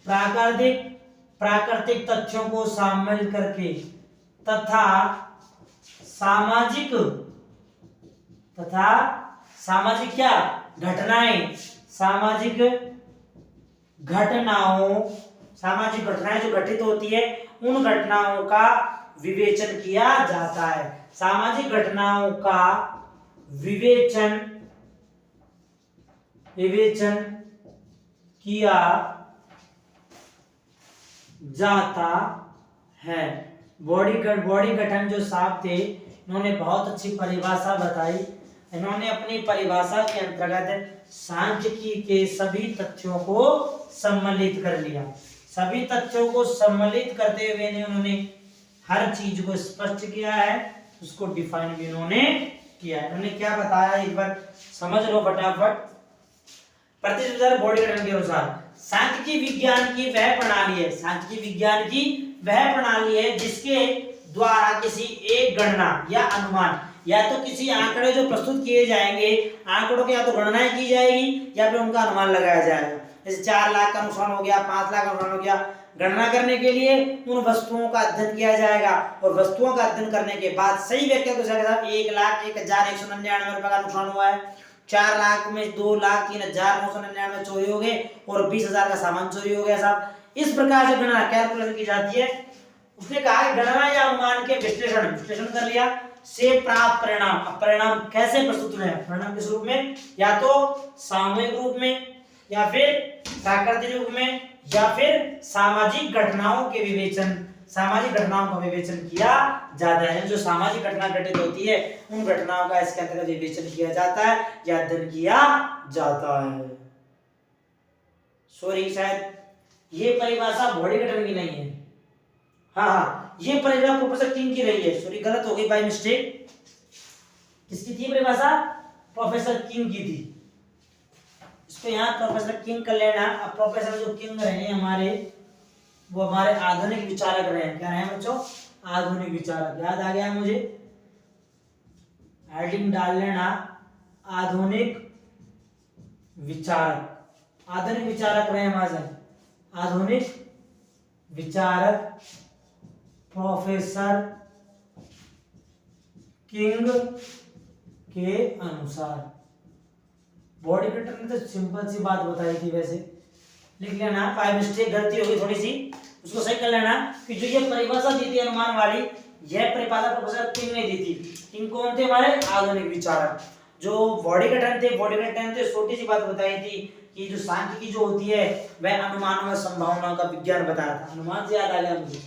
प्राकृतिक तथ्यों को शामिल करके तथा सामाजिक क्या घटनाएं, सामाजिक घटनाएं जो घटित होती है उन घटनाओं का विवेचन किया जाता है, सामाजिक घटनाओं का विवेचन किया जाता है। बॉडी गठन जो साहब थे इन्होंने बहुत अच्छी परिभाषा बताई। इन्होंने अपनी परिभाषा के अंतर्गत सांख्यिकी के सभी तथ्यों को सम्मिलित कर लिया, सभी तथ्यों को सम्मिलित करते हुए उन्होंने हर चीज को स्पष्ट किया है, उसको डिफाइन भी उन्होंने किया है। उन्होंने क्या बताया एक बार समझ लो फटाफट। प्रतिशत बॉडी गठन के अनुसार सांख्यिकी विज्ञान की वह प्रणाली है, सांख्यिकी विज्ञान की वह प्रणाली है जिसके द्वारा किसी एक गणना या अनुमान या तो किसी आंकड़े जो प्रस्तुत किए जाएंगे, आंकड़ों की या तो गणनाएं की जाएगी या फिर उनका अनुमान लगाया जाएगा। जैसे 4 लाख का नुकसान हो गया, 5 लाख का नुकसान हो गया, गणना करने के लिए उन वस्तुओं का अध्ययन किया जाएगा और वस्तुओं का अध्ययन करने के बाद सही व्यक्ति को 1,01,199 रुपए का नुकसान हुआ है, 4 लाख में 2,03,999 चोरी हो गए और 20,000 का सामान चोरी हो गया साहब। इस प्रकार से गणना कैलकुलेशन की जाती है। उसने कहा कि गणना या अनुमान के विश्लेषण कर लिया से प्राप्त परिणाम। अब परिणाम कैसे प्रस्तुत हुए हैं? परिणाम किस रूप में? या तो सामूहिक रूप में या फिर प्राकृतिक रूप में या फिर सामाजिक घटनाओं के विवेचन, सामाजिक घटनाओं का विवेचन किया जाता है। जो सामाजिक घटना घटित होती है उन घटनाओं का इसके अंतर्गत विवेचन किया जाता है या अध्ययन किया जाता है। सॉरी, शायद ये परिभाषा बॉडी गठन की नहीं है। हाँ, ये परिभाषा प्रोफेसर किंग की रही है। सॉरी, गलत हो गई बाय मिस्टेक। किसकी थी परिभाषा? प्रोफेसर किंग की थी। इसको यहाँ प्रोफेसर किंग कर लेना। अब प्रोफेसर जो किंग रहे हैं हमारे, वो हमारे आधुनिक विचारक रहे हैं। क्या रहे हैं बच्चों? आधुनिक विचारक। याद आ गया मुझे, हेडिंग डाल लेना, आधुनिक विचारक। आधुनिक विचारक रहे हमारे, आधुनिक विचारक प्रोफेसर किंग के अनुसार। बॉडी गठन में तो सिंपल सी बात बताई थी, वैसे लिख लेना। बाय मिस्टेक गलती होगी थोड़ी सी, उसको सही कर लेना कि जो ये परिभाषा दी थी अनुमान वाली, यह परिभाषा प्रोफेसर किंग ने दी थी। किंग कौन थे? हमारे आधुनिक विचारक। जो बॉडी गठन थे, बॉडी गठन थे छोटी सी बात बताई थी कि जो सांख्यिकी जो होती है वह अनुमानों और संभावनाओं का विज्ञान बताया था। अनुमान से याद आ गया मुझे,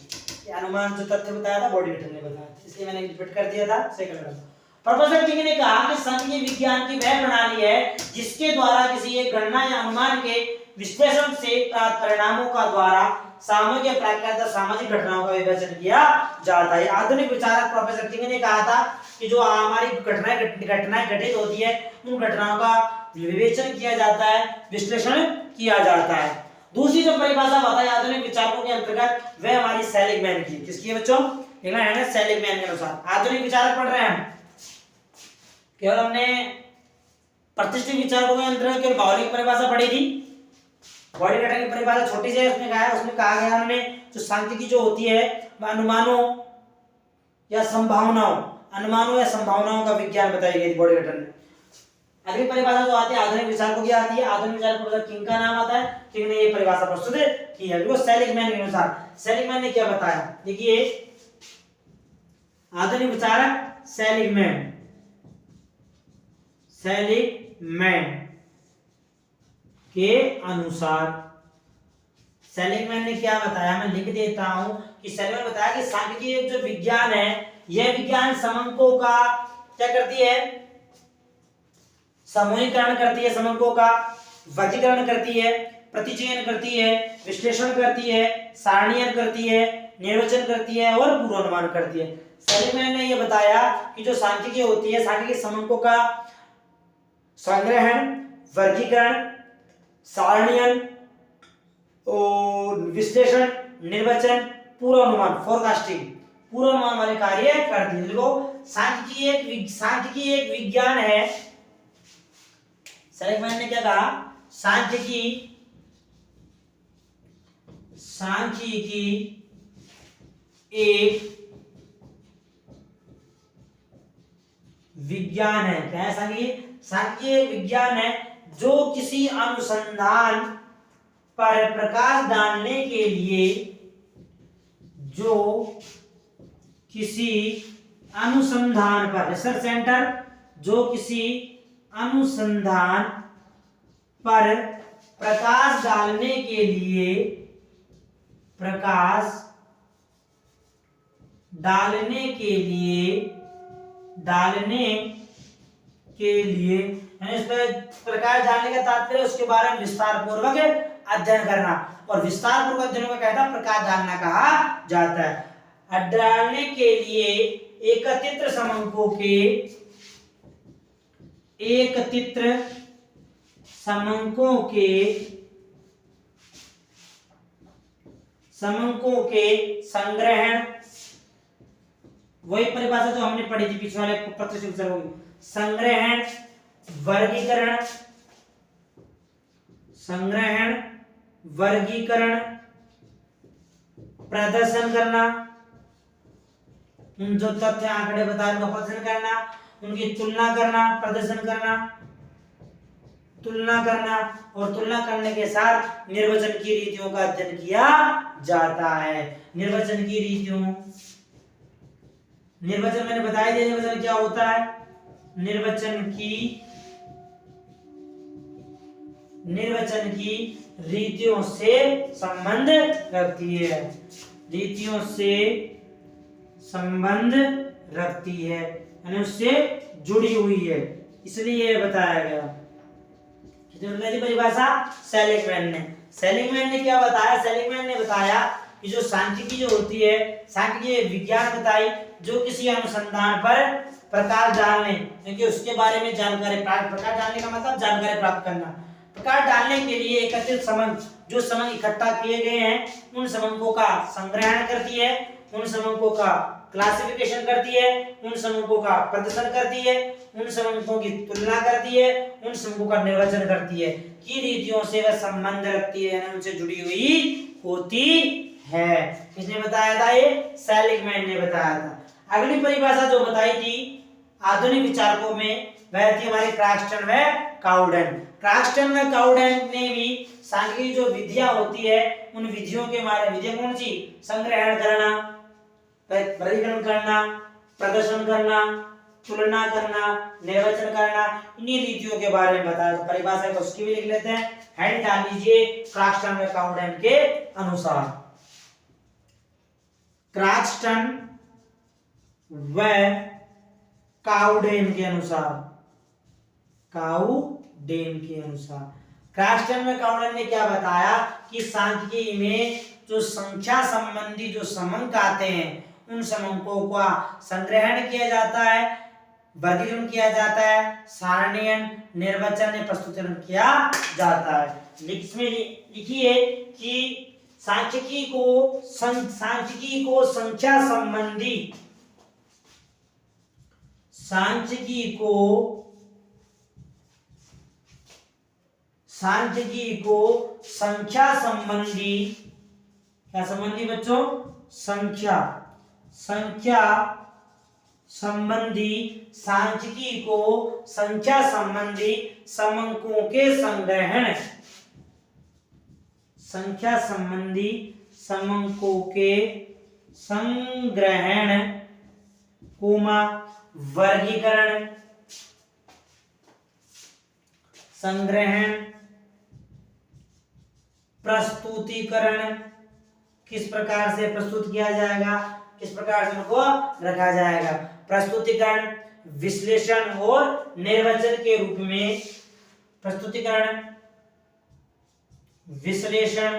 ये अनुमान जो तथ्य बताया था बॉडी गठन ने बताया था, इसलिए मैंने रिपीट कर दिया था, सही कर लेना। प्रोफेसर किंग ने कहा कि सांख्यिकी विज्ञान की वह प्रणाली है जिसके द्वारा किसी एक गणना या अनुमान के विश्लेषण से प्राप्त परिणामों का द्वारा सामूहिक या प्राकृतिक सामाजिक घटनाओं का विवेचन किया जाता है। आधुनिक विचारक प्रोफेसर किंग ने कहा था कि जो हमारी घटनाएं घटित होती है उन घटनाओं का विवेचन किया जाता है, विश्लेषण किया जाता है। दूसरी जो परिभाषा बताई आधुनिक विचारकों के अंतर्गत वह हमारी सेलिगमैन की। किसकी है बच्चों? है ना, सेलिगमैन के अनुसार। आधुनिक विचारक पढ़ रहे हैं, केवल हमने प्रतिष्ठित विचारकों के अंतर्गत केवल भौतिक परिभाषा पढ़ी थी। बॉडी गठन की परिभाषा छोटी सी है, उसमें कहा गया हमने जो सांख्यिकी जो होती है अनुमानों या संभावनाओं का विज्ञान बताई गई थी बॉडी गठन में। अगली परिभाषा जो आती है आधुनिक विचारकों की आती है। आधुनिक विचारक प्रोफेसर किंग का नाम आता है। किंग ने ये परिभाषा प्रस्तुत की है। देखो सेलिगमैन के अनुसार, सेलिगमैन ने क्या बताया, देखिए आधुनिक विचारक सेलिगमैन के अनुसार सेलिगमैन ने क्या बताया, मैं लिख देता हूं कि सेलिगमैन बताया कि सांख्यिकी एक जो विज्ञान है, यह विज्ञान समंकों का क्या करती है, समूहीकरण करती है, समंकों का वर्गीकरण करती है, प्रतिचयन करती है, विश्लेषण करती है, सारणीयन करती है, निर्वचन करती है और पूर्वानुमान करती है। सेलिगमैन ने यह बताया कि जो सांख्यिकी होती है, सांख्यिकी समंकों का संग्रहण, वर्गीकरण, सारणीयन और विश्लेषण, निर्वचन, पूर्वानुमान, फोरकास्टिंग, पूर्वानुमान वाले कार्य करती है। देखो सांख्यिकी एक विज्ञान है। सेलिगमैन ने क्या कहा, सांख्यिकी एक विज्ञान है। क्या है सांख्यिकी एक विज्ञान है जो किसी अनुसंधान पर प्रकाश डालने के लिए, जो किसी अनुसंधान पर, रिसर्च सेंटर जो किसी अनुसंधान पर प्रकाश डालने के लिए, इस पर प्रकाश डालने का तात्पर्य उसके बारे में विस्तार पूर्वक अध्ययन करना, और विस्तार पूर्वक अध्ययन को कहता है प्रकाश डालना कहा जाता है। डालने के लिए एकत्रित समंकों के संग्रहण, वही परिभाषा जो हमने पढ़ी थी पिछले वाले पत्र से होगी, संग्रहण, वर्गीकरण, प्रदर्शन करना, उन जो तथ्य आंकड़े बताए उनका प्रदर्शन करना, उनकी तुलना करना, प्रदर्शन करना, तुलना करना, और तुलना करने के साथ निर्वचन की रीतियों का अध्ययन किया जाता है। निर्वचन की रीतियों, निर्वचन मैंने बताया दिया, निर्वचन क्या होता है? निर्वचन की रीतियों से संबंध रखती है, रीतियों से संबंध रखती है, यानी उससे जुड़ी हुई है, इसलिए ये बताया गया। परिभाषा सेलिंगमैन ने क्या बताया? सेलिंगमैन ने बताया कि जो सांख्यिकी जो होती है, सांख्यिकी विज्ञान बताई जो किसी अनुसंधान पर प्रकाश डालने, क्योंकि उसके बारे में जानकारी प्राप्त, प्रकाश डालने का मतलब जानकारी प्राप्त करना, प्रकाश डालने के लिए एकत्रित समंक, जो समंक इकट्ठा किए गए हैं उन समंकों का संग्रहण करती है, उन समंकों का क्लासिफिकेशन करती है, उन समंकों का प्रदर्शन करती है, उन समंकों की तुलना करती है, उन समंकों का निर्वचन करती है, की रीतियों से वह संबंध रखती है, यानी उनसे जुड़ी हुई होती है। किसने बताया था? ये सेलिगमैन ने बताया था। अगली परिभाषा जो बताई थी आधुनिक विचारकों में, वह थी हमारी क्राक्सटन व काउडेन। क्राक्सटन व काउडेन ने भी सांख्यिकी जो विधियां होती है उन विधियों के बारे में, विधियां कौन सी? संग्रहण करना, वर्गीकरण करना, प्रदर्शन करना, तुलना करना, निर्वचन करना, इन्हीं रीतियों के बारे में बताया। तो परिभाषा को उसकी भी लिख लेते हैं, हेड डाल लीजिए क्राक्सटन व काउडेन के अनुसार। क्राक्सटन व काउडेन के अनुसार, क्राक्सटन व काउडेन ने क्या बताया कि सांख्यिकी में जो संख्या संबंधी जो समंक आते हैं उन समंकों का संग्रहण किया जाता है, वर्गीकरण किया जाता है, सारणीयन, निर्वचन या प्रस्तुतिकरण किया जाता है। इसमें लिखिए कि सांख्यिकी को संख्या संबंधी क्या संबंधी बच्चों? संख्या संबंधी सांख्यिकी को संख्या संबंधी समंकों के संग्रहण, संख्या संबंधी समंकों के संग्रहण, वर्गीकरण, प्रस्तुतिकरण, किस प्रकार से प्रस्तुत किया जाएगा, किस प्रकार से उनको रखा जाएगा, प्रस्तुतिकरण, विश्लेषण और निर्वचन के रूप में, प्रस्तुतिकरण, विश्लेषण,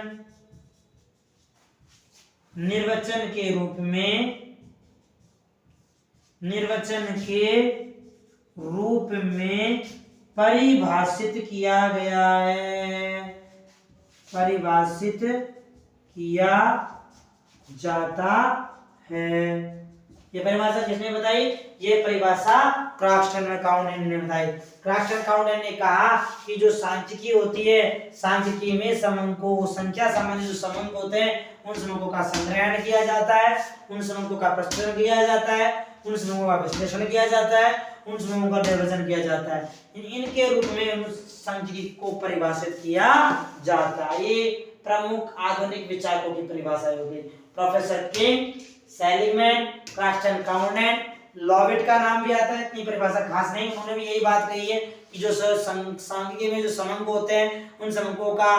निर्वचन के रूप में परिभाषित किया गया है, परिभाषित किया जाता है। ये परिभाषा किसने बताई? ये परिभाषा क्राक्सटन व काउडेन ने बताई। क्राक्सटन काउडेन ने कहा कि जो सांख्यिकी होती है, सांख्यिकी में समंकों, संख्या संबंधी जो समंक होते हैं उन समंकों का संग्रहण किया जाता है, उन समंकों का प्रस्तुत किया जाता है, उन समूहों का विश्लेषण किया जाता है, उन समूहों का निर्वचन किया जाता है, इनके रूप में उस सांख्यिकी को परिभाषित किया जाता है। ये प्रमुख आधुनिक विचारकों की परिभाषा होगी। प्रोफेसर किंग, सेलिगमैन, क्राक्सटन काउडेन, लॉविट का नाम भी आता है, इतनी परिभाषा खास नहीं, उन्होंने भी यही बात कही है कि जो सांख्यिकी में जो समंक होते हैं उन समंकों का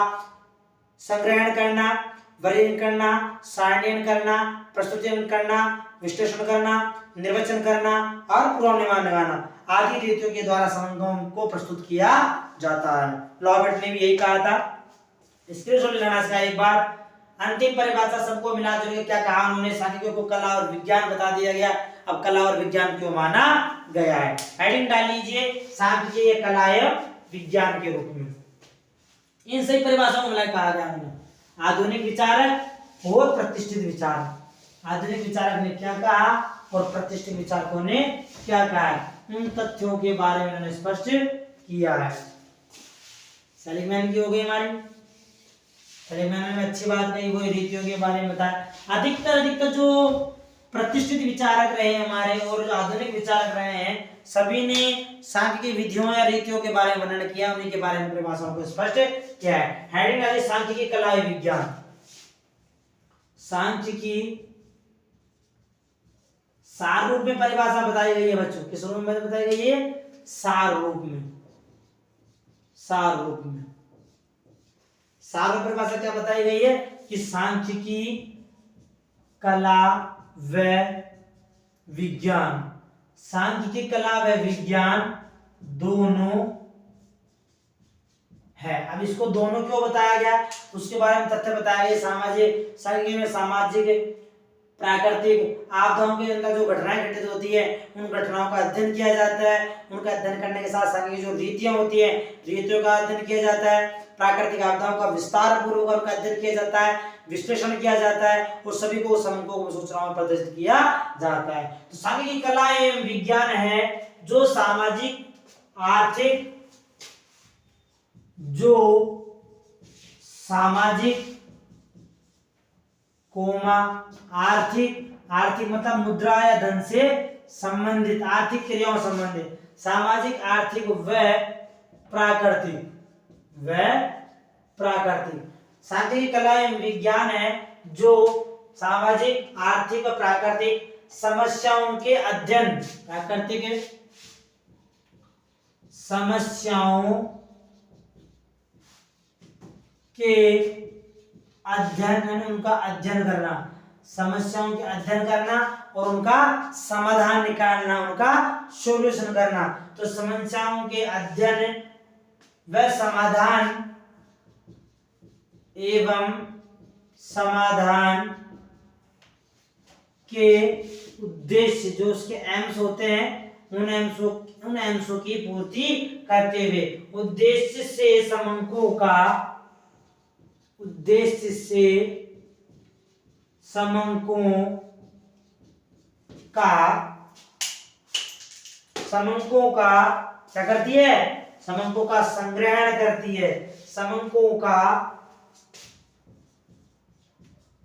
संग्रहण करना, वर्गीकरण करना, सारणीयन करना, प्रस्तुतिकरण करना, विश्लेषण करना, निर्वचन करना और पूर्वानुमान लगाना आदि रीतियों के द्वारा समंकों को प्रस्तुत किया जाता है। लॉबर्ट ने भी यही कहा था। स्क्रीनशॉट लेना इसका एक बार। अंतिम परिभाषा सबको मिला जुल के क्या कहा उन्होंने, सांख्यिकी को कला और विज्ञान बता दिया गया। अब कला और विज्ञान क्यों माना गया है, हेडिंग डाल लीजिए सांख्यिकी एक कला एवं विज्ञान के रूप में। इन सही परिभाषाओं को मिला कहा गया उन्होंने, आधुनिक विचारक और प्रतिष्ठित विचारक। आधुनिक विचारक ने क्या कहा और प्रतिष्ठित विचारकों ने क्या कहा है, उन तथ्यों के बारे में उन्होंने स्पष्ट किया है। सेलिगमैन की हो गई हमारी, सेलिगमैन ने अच्छी बात कही, वो रीतियों के बारे में बताया। अधिकतर जो प्रतिष्ठित विचारक रहे हमारे और जो आधुनिक विचारक रहे हैं, सभी ने सांख्यिकी विधियों या रीतियों के बारे में वर्णन किया, उन्हीं के बारे में परिभाषाओं को स्पष्ट किया है। हेडिंग डालिए सांख्यिकी कला एवं विज्ञान। सांख्यिकी सार रूप में परिभाषा बताई गई है बच्चों, किस रूप में बताई गई है, सार रूप में। सार रूप में परिभाषा क्या बताई गई है कि सांख्यिकी कला व विज्ञान, सांख्यिकी कला व विज्ञान दोनों है। अब इसको दोनों क्यों बताया गया, उसके बारे में तथ्य बताया गया। सामाजिक सांख्यिकी में सामाजिक प्राकृतिक आपदाओं के अंदर जो घटनाएं घटित होती है, उन घटनाओं का अध्ययन किया जाता है। उनका अध्ययन करने के साथ सांख्यिकी जो रीतियां होती है, रीतियों का अध्ययन किया जाता है। प्राकृतिक आपदाओं का विस्तार पूर्वक उनका अध्ययन किया जाता है, विश्लेषण किया जाता है और सभी को समूहों को सूचनाओं में प्रदर्शित किया जाता है। तो सांख्यिकी कला एवं विज्ञान है जो सामाजिक आर्थिक आर्थिक मतलब मुद्रा या धन से संबंधित, आर्थिक क्रियाओं संबंधित, सामाजिक आर्थिक व प्राकृतिक। सांख्यिकी कला एवं विज्ञान है जो सामाजिक आर्थिक व प्राकृतिक समस्याओं के अध्ययन, प्राकृतिक समस्याओं के अध्ययन, उनका अध्ययन करना, समस्याओं के अध्ययन करना और उनका समाधान निकालना, उनका सॉल्यूशन करना। तो समस्याओं के अध्ययन व समाधान एवं समाधान के उद्देश्य, जो उसके एम्स होते हैं, उन एम्सों की पूर्ति करते हुए उद्देश्य से समंकों का क्या करती है, समंकों का संग्रहण करती है, समंकों का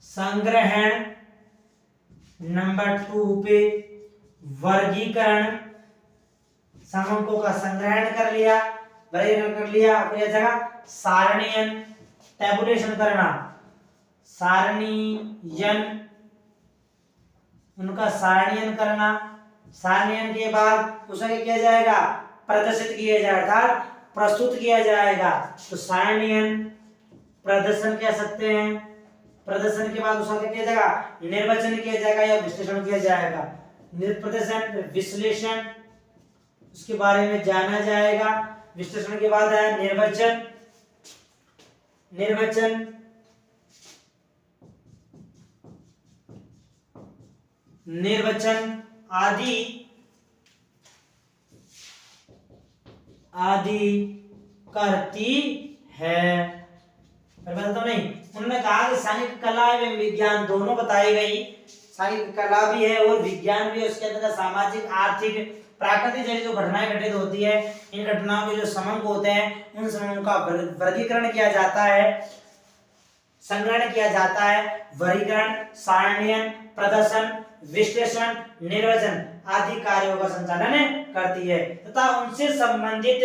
संग्रहण। नंबर 2 पे वर्गीकरण, समंकों का संग्रहण कर लिया, वर्गीकरण कर लिया। अपनी जगह सारणीयन, टैबुलेशन करना, सारणीयन, उनका सारणीयन करना। सारणीयन के बाद उसे किया जाएगा, प्रदर्शित किया जाएगा, अर्थात प्रस्तुत किया जाएगा। तो सारणीयन प्रदर्शन कह सकते हैं। प्रदर्शन के बाद उसका क्या किया जाएगा, निर्वचन किया जाएगा या विश्लेषण किया जाएगा। प्रदर्शन, विश्लेषण, उसके बारे में जाना जाएगा। विश्लेषण के बाद है निर्वचन, निर्वचन आदि करती है। बताता नहीं, उन्होंने कहा कि सांख्यिकी कला एवं विज्ञान दोनों बताई गई, सांख्यिकी कला भी है और विज्ञान भी है। उसके अंदर सामाजिक आर्थिक प्राकृतिक जैसी जो घटनाएं घटित होती है, इन घटनाओं के जो समंक होते हैं, उन समंकों का वर्गीकरण किया जाता है, संग्रहण किया जाता है। वर्गीकरण, सारणीयन, प्रदर्शन, विश्लेषण, निर्वचन आदि कार्यों का संचालन करती है तथा उनसे संबंधित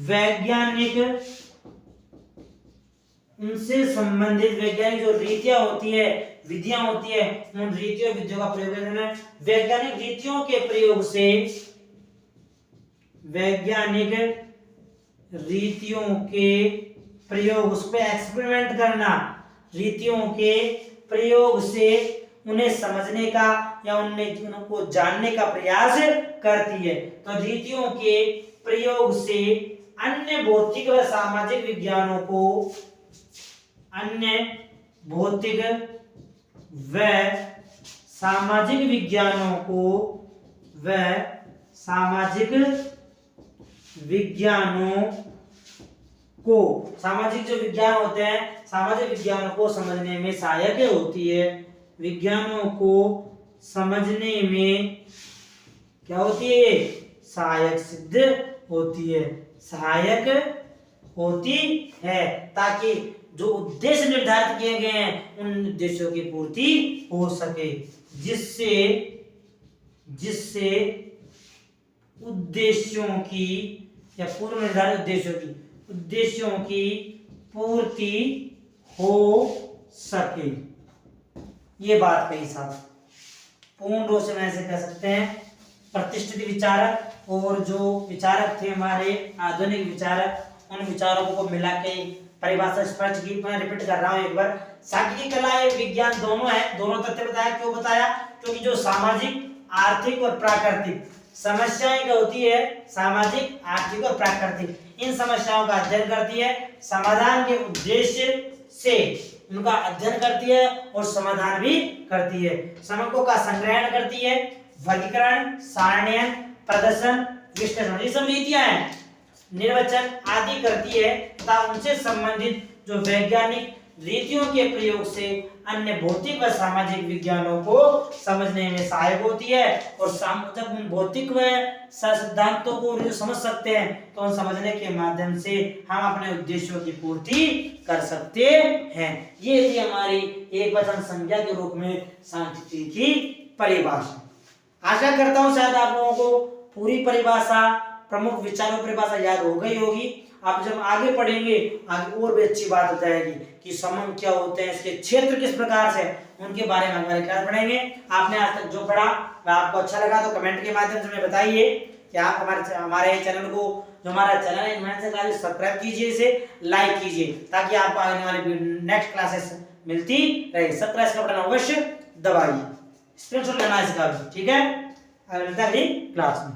वैज्ञानिक जो रीतियां होती है, विधियां होती है, उन रीतियों विधियों का प्रयोग करना है। वैज्ञानिक रीतियों के प्रयोग से, वैज्ञानिक रीतियों के प्रयोग, उस पर एक्सपेरिमेंट करना, रीतियों के प्रयोग से उन्हें समझने का या उनको जानने का प्रयास करती है। तो रीतियों के प्रयोग से अन्य भौतिक व सामाजिक विज्ञानों को अन्य भौतिक व सामाजिक विज्ञानों को व सामाजिक विज्ञानों को सामाजिक जो विज्ञान होते हैं सामाजिक विज्ञानों को समझने में सहायक होती है। विज्ञानों को समझने में क्या होती है? सहायक सिद्ध होती है, सहायक होती है, ताकि जो उद्देश्य निर्धारित किए गए हैं उन उद्देश्यों की पूर्ति हो सके, जिससे उद्देश्यों की या पूर्व निर्धारित उद्देश्यों की पूर्ति हो सके। ये बात कही साहब। पूर्ण रूप से ऐसे कह सकते हैं प्रतिष्ठित विचारक और जो विचारक थे हमारे आधुनिक विचारक, उन विचारों को मिला के परिभाषा स्पष्ट की। मैं रिपीट कर रहा हूं एक बार। सांख्यिकी कला एवं विज्ञान दोनों है, दोनों तथ्य बताया। क्यों बताया? क्योंकि जो सामाजिक, आर्थिक और प्राकृतिक समस्याएं क्या होती है, सामाजिक, आर्थिक और प्राकृतिक, इन समस्याओं का अध्ययन करती है, समाधान के उद्देश्य से उनका अध्ययन करती है और समाधान भी करती है, समकों का संग्रहण करती है, वर्गीकरण, सारणीयन, प्रदर्शन, विश्लेषण, ये सब रीतियां हैं, निर्वचन आदि करती है तथा उनसे संबंधित जो वैज्ञानिक रीतियों के प्रयोग से अन्य भौतिक व सामाजिक विज्ञानों को समझने में सहायक होती है। और जब उन भौतिक व सिद्धांतों को जो समझ सकते हैं तो उन समझने के माध्यम से हम अपने उद्देश्यों की पूर्ति कर सकते हैं। ये थी हमारी एकवचन संज्ञा के रूप में सांख्यिकी की परिभाषा। आशा करता हूं शायद आप लोगों को पूरी परिभाषा, प्रमुख विचारों परिभाषा याद हो गई होगी। आप जब आगे पढ़ेंगे आगे और भी अच्छी बात हो जाएगी कि समंग क्या होते हैं, इसके क्षेत्र किस प्रकार से, उनके बारे में हमारे क्लास पढ़ेंगे। आपने आज तक जो पढ़ा वह आपको अच्छा लगा तो कमेंट के माध्यम से हमें बताइए कि आप हमारे चैनल को, जो हमारा चैनल है, सब्सक्राइब कीजिए, इसे लाइक कीजिए ताकि आपको आने वाले नेक्स्ट क्लासेस मिलती रहे। सब्सक्राइब का बटन अवश्य दबाइए, स्क्रीनशॉट लेना इसका भी, ठीक है। अगली क्लास में।